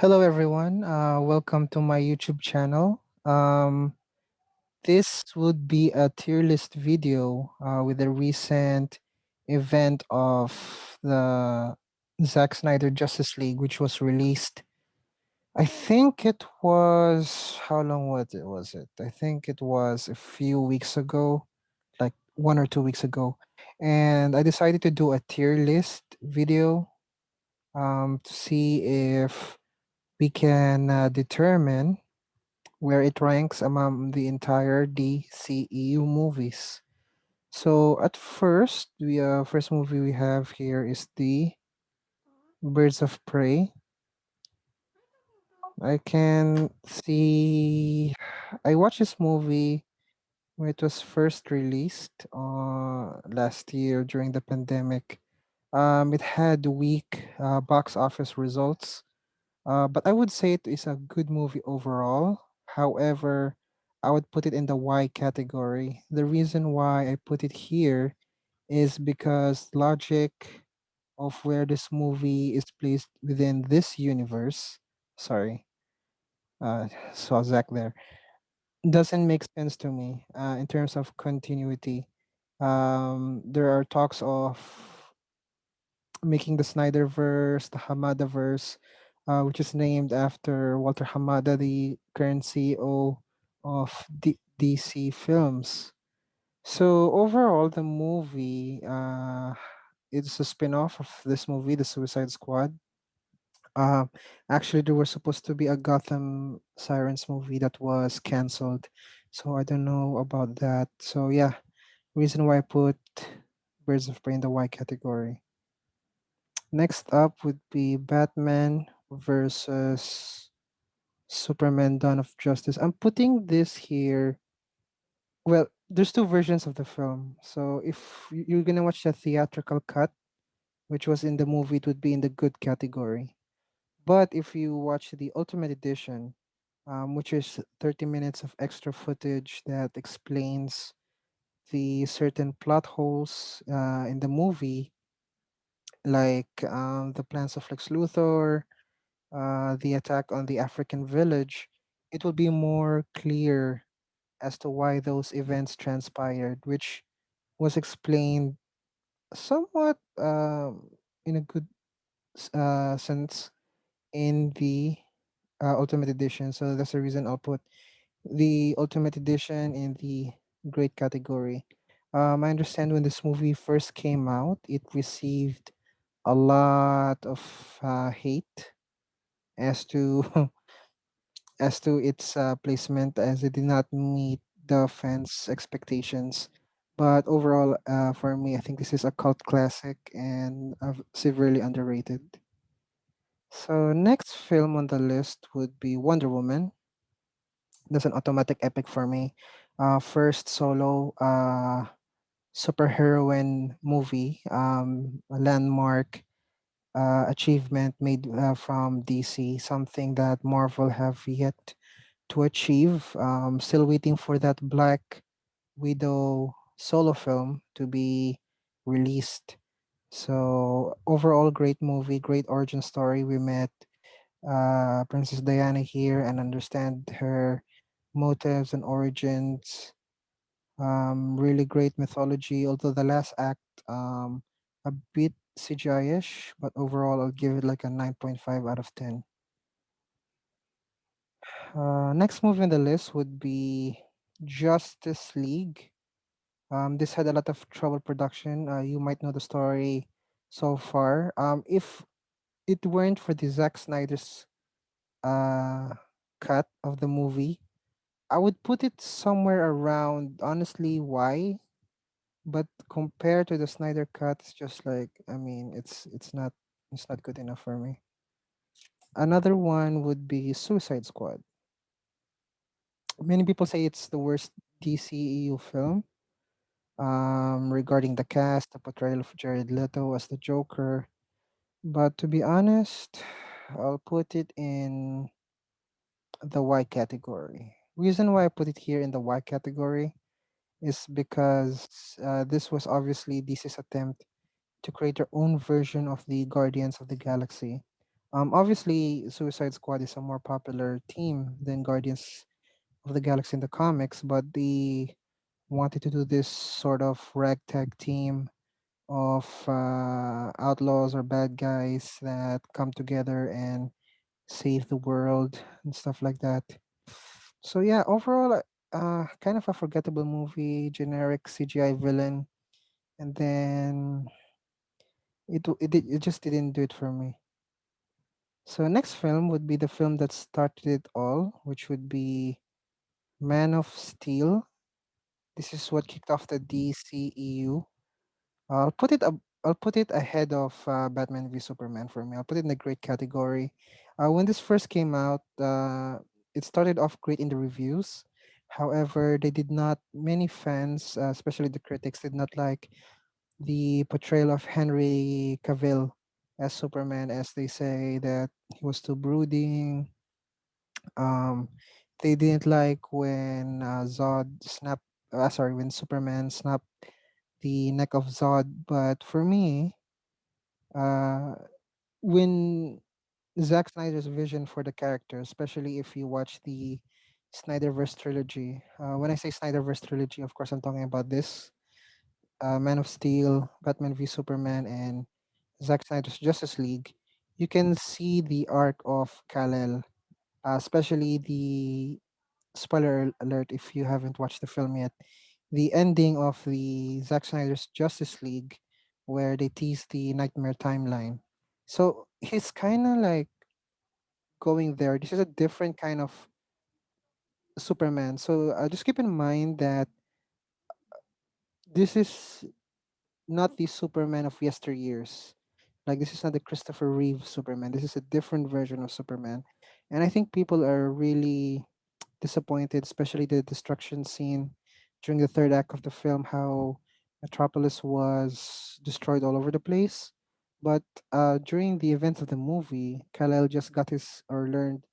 Hello, everyone. Welcome to my YouTube channel. This would be a tier list video with a recent event of the Zack Snyder Justice League, which was released. I think it was how long was it? I think it was a few weeks ago, like 1 or 2 weeks ago, and I decided to do a tier list video to see if we can determine where it ranks among the entire DCEU movies. So at first, the first movie we have here is the Birds of Prey. I can see. I watched this movie when it was first released last year during the pandemic. It had weak box office results. But I would say it is a good movie overall. However, I would put it in the Y category. The reason why I put it here is because logic of where this movie is placed within this universe. Sorry, saw Zach there. Doesn't make sense to me in terms of continuity. There are talks of making the Snyderverse, the Hamadaverse, which is named after Walter Hamada, the current CEO of DC Films. So overall, the movie it's a spin-off of this movie, The Suicide Squad. Uh, Actually, there was supposed to be a Gotham Sirens movie that was canceled, so I don't know about that. So yeah, reason why I put Birds of Prey in the Y category. Next up would be Batman versus Superman Dawn of Justice. I'm putting this here. Well, there's two versions of the film. So if you're going to watch the theatrical cut, which was in the movie, it would be in the good category. But if you watch the Ultimate Edition, which is 30 minutes of extra footage that explains the certain plot holes in the movie, like the plans of Lex Luthor, the attack on the African village, it will be more clear as to why those events transpired, which was explained somewhat in a good sense in the Ultimate Edition. So that's the reason I'll put the Ultimate Edition in the great category. I understand when this movie first came out, it received a lot of hate as to its placement, as it did not meet the fans' expectations. But overall, for me, I think this is a cult classic and severely underrated. So next film on the list would be Wonder Woman. That's an automatic epic for me. First solo superheroine movie, a landmark achievement made from DC, something that Marvel have yet to achieve. Still waiting for that Black Widow solo film to be released. So overall, great movie, great origin story. We met Princess Diana here and understand her motives and origins. Really great mythology. Although the last act, a bit CGI-ish, but overall, I'll give it like a 9.5 out of 10. Next movie on the list would be Justice League. This had a lot of trouble production. You might know the story so far. If it weren't for the Zack Snyder's uh, cut of the movie, I would put it somewhere around, honestly, why? But compared to the Snyder cut, it's just like, I mean, it's not good enough for me. Another one would be Suicide Squad. Many people say it's the worst DCEU film. Regarding the cast, the portrayal of Jared Leto as the Joker. But to be honest, I'll put it in the Y category. Reason why I put it here in the Y category is because this was obviously DC's attempt to create their own version of the Guardians of the Galaxy. Obviously, Suicide Squad is a more popular team than Guardians of the Galaxy in the comics, but they wanted to do this sort of ragtag team of outlaws or bad guys that come together and save the world and stuff like that. So yeah, overall, kind of a forgettable movie, generic CGI villain, and then it just didn't do it for me. So next film would be the film that started it all, which would be Man of Steel. This is what kicked off the DCEU. I'll put it up. I'll put it ahead of Batman v Superman for me. I'll put it in the great category. When this first came out, it started off great in the reviews. However, they did not. Many fans, especially the critics, did not like the portrayal of Henry Cavill as Superman, as they say that he was too brooding. Um, they didn't like when when Superman snapped the neck of Zod. But for me, uh, when Zack Snyder's vision for the character, especially if you watch the Snyderverse trilogy, when I say Snyderverse trilogy, of course, I'm talking about this Man of Steel, Batman v Superman, and Zack Snyder's Justice League. You can see the arc of Kal-El, especially the alert if you haven't watched the film yet. The ending of the Zack Snyder's Justice League, where they tease the Nightmare timeline. So he's kind of like going there. This is a different kind of Superman. So just keep in mind that this is not the Superman of yesteryears. Like this is not the Christopher Reeve Superman. This is a different version of Superman, and I think people are really disappointed, especially the destruction scene during the third act of the film. How Metropolis was destroyed all over the place, but during the events of the movie, Kal-El just got his or learned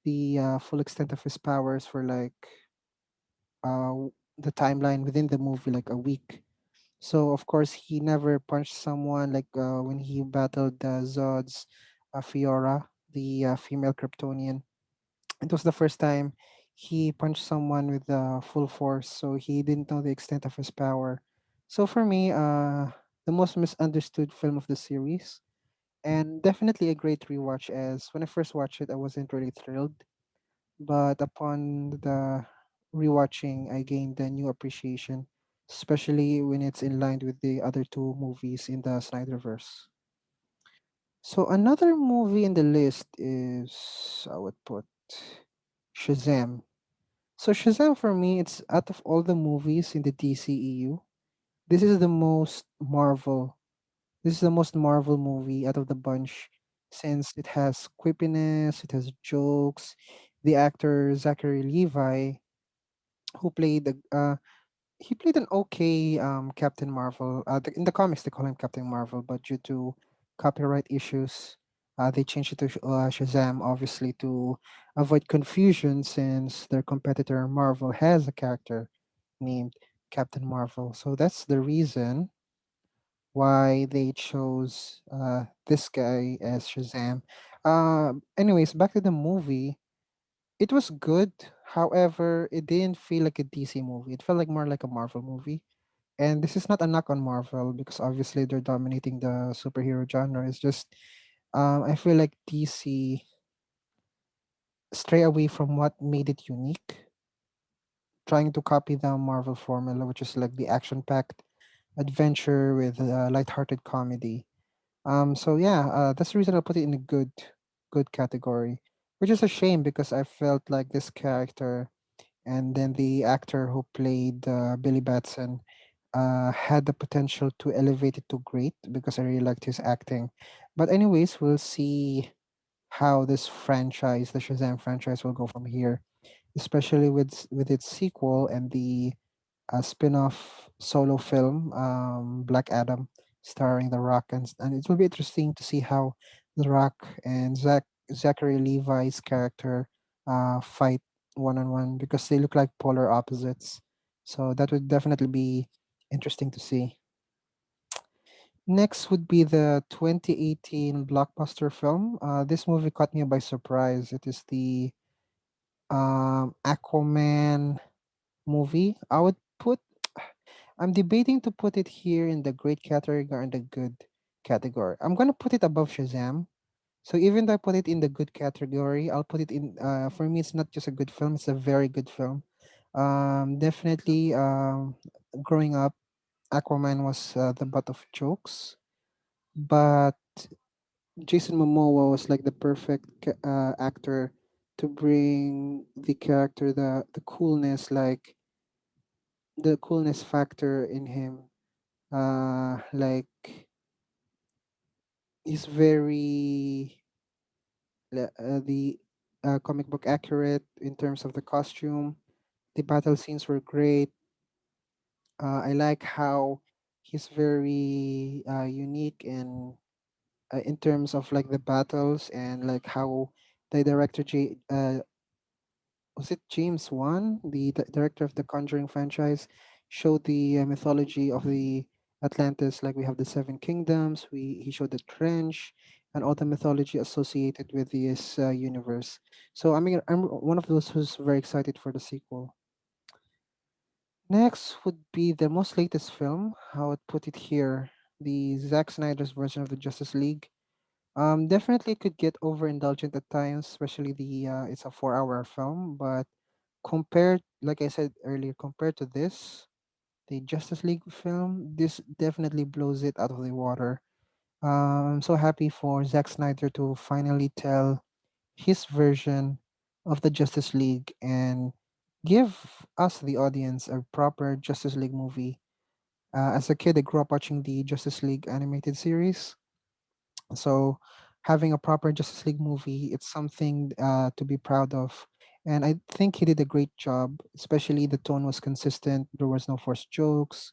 the full extent of his powers for like the timeline within the movie, like a week. So of course he never punched someone like when he battled Zod's Fiora, the female Kryptonian. It was the first time he punched someone with full force, so he didn't know the extent of his power. So for me, the most misunderstood film of the series, and definitely a great rewatch. As when I first watched it, I wasn't really thrilled, but upon the rewatching, I gained a new appreciation, especially when it's in line with the other two movies in the Snyderverse. So another movie in the list is I would put Shazam. So Shazam for me, it's out of all the movies in the DCEU, this is the most Marvel. This is the most Marvel movie out of the bunch since it has quippiness, it has jokes. The actor Zachary Levi, who played the he played an okay Captain Marvel. In the comics, they call him Captain Marvel, but due to copyright issues, they changed it to Shazam, obviously to avoid confusion since their competitor Marvel has a character named Captain Marvel. So that's the reason why they chose this guy as Shazam. Anyways, back to the movie. It was good. However, it didn't feel like a DC movie. It felt like more like a Marvel movie. And this is not a knock on Marvel because obviously they're dominating the superhero genre. It's just I feel like DC stray away from what made it unique, trying to copy the Marvel formula, which is like the action-packed adventure with light-hearted comedy. So yeah, that's the reason I put it in a good category, which is a shame because I felt like this character and then the actor who played Billy Batson had the potential to elevate it to great because I really liked his acting. But anyways, we'll see how this franchise, the Shazam franchise, will go from here, especially with its sequel and the spin-off solo film, Black Adam, starring The Rock, and it will be interesting to see how The Rock and Zachary Levi's character fight one on one because they look like polar opposites. So that would definitely be interesting to see. Next would be the 2018 blockbuster film. This movie caught me by surprise. It is the Aquaman movie. I'm debating to put it here in the great category or in the good category. I'm gonna put it above Shazam. So even though I put it in the good category, I'll put it in. For me, it's not just a good film; it's a very good film. Definitely. Growing up, Aquaman was the butt of jokes, but Jason Momoa was like the perfect actor to bring the character, the coolness, like the coolness factor in him. Like he's very the comic book accurate in terms of the costume. The battle scenes were great. I like how he's very unique in terms of like the battles and like how the director was it James Wan, the director of the Conjuring franchise, showed the mythology of the Atlantis. Like we have the Seven Kingdoms. He showed the trench and all the mythology associated with this universe. So I mean, I'm one of those who's very excited for the sequel. Next would be the most latest film. I would put it here, the Zack Snyder's version of the Justice League. Definitely could get overindulgent at times, especially the it's a 4 hour film, but compared, like I said earlier, compared to this, the Justice League film, this definitely blows it out of the water. I'm so happy for Zack Snyder to finally tell his version of the Justice League and give us, the audience, a proper Justice League movie. As a kid, I grew up watching the Justice League animated series, so having a proper Justice League movie, it's something to be proud of. And I think he did a great job, especially the tone was consistent. There was no forced jokes.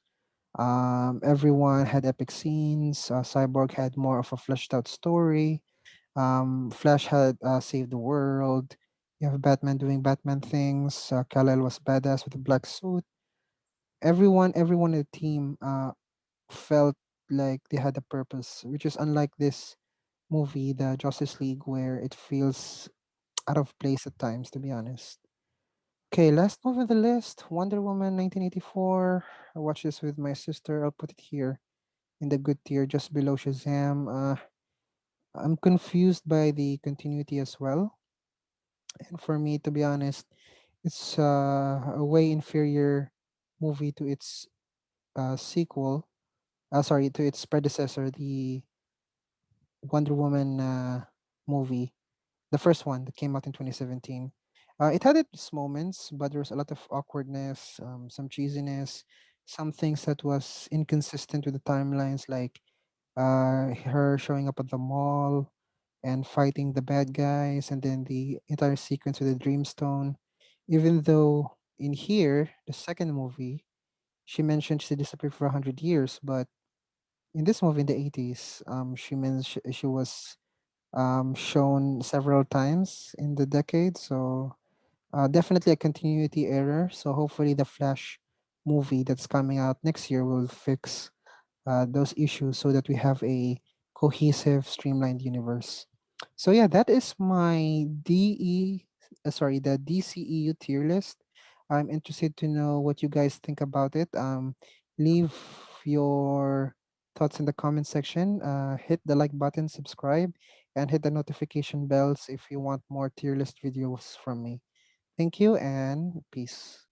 Everyone had epic scenes. Cyborg had more of a fleshed out story. Flash had saved the world. You have Batman doing Batman things. Kal-El was badass with a black suit. Everyone in the team felt like they had a purpose, which is unlike this movie, the Justice League, where it feels out of place at times, to be honest. Okay, last movie on the list, Wonder Woman 1984. I watched this with my sister. I'll put it here in the good tier, just below Shazam. I'm confused by the continuity as well. And for me, to be honest, it's a way inferior movie to its sequel. Sorry, to its predecessor, the Wonder Woman movie, the first one that came out in 2017. It had its moments, but there was a lot of awkwardness, some cheesiness, some things that was inconsistent with the timelines, like her showing up at the mall and fighting the bad guys, and then the entire sequence with the Dreamstone. Even though in here, the second movie, she mentioned she disappeared for 100 years, but in this movie in the 80s, she mentioned she was shown several times in the decade. So definitely a continuity error. So hopefully the Flash movie that's coming out next year will fix those issues so that we have a cohesive, streamlined universe. So yeah, that is my the DCEU tier list. I'm interested to know what you guys think about it. Leave your thoughts in the comment section. Hit the like button, subscribe, and hit the notification bells if you want more tier list videos from me. Thank you and peace.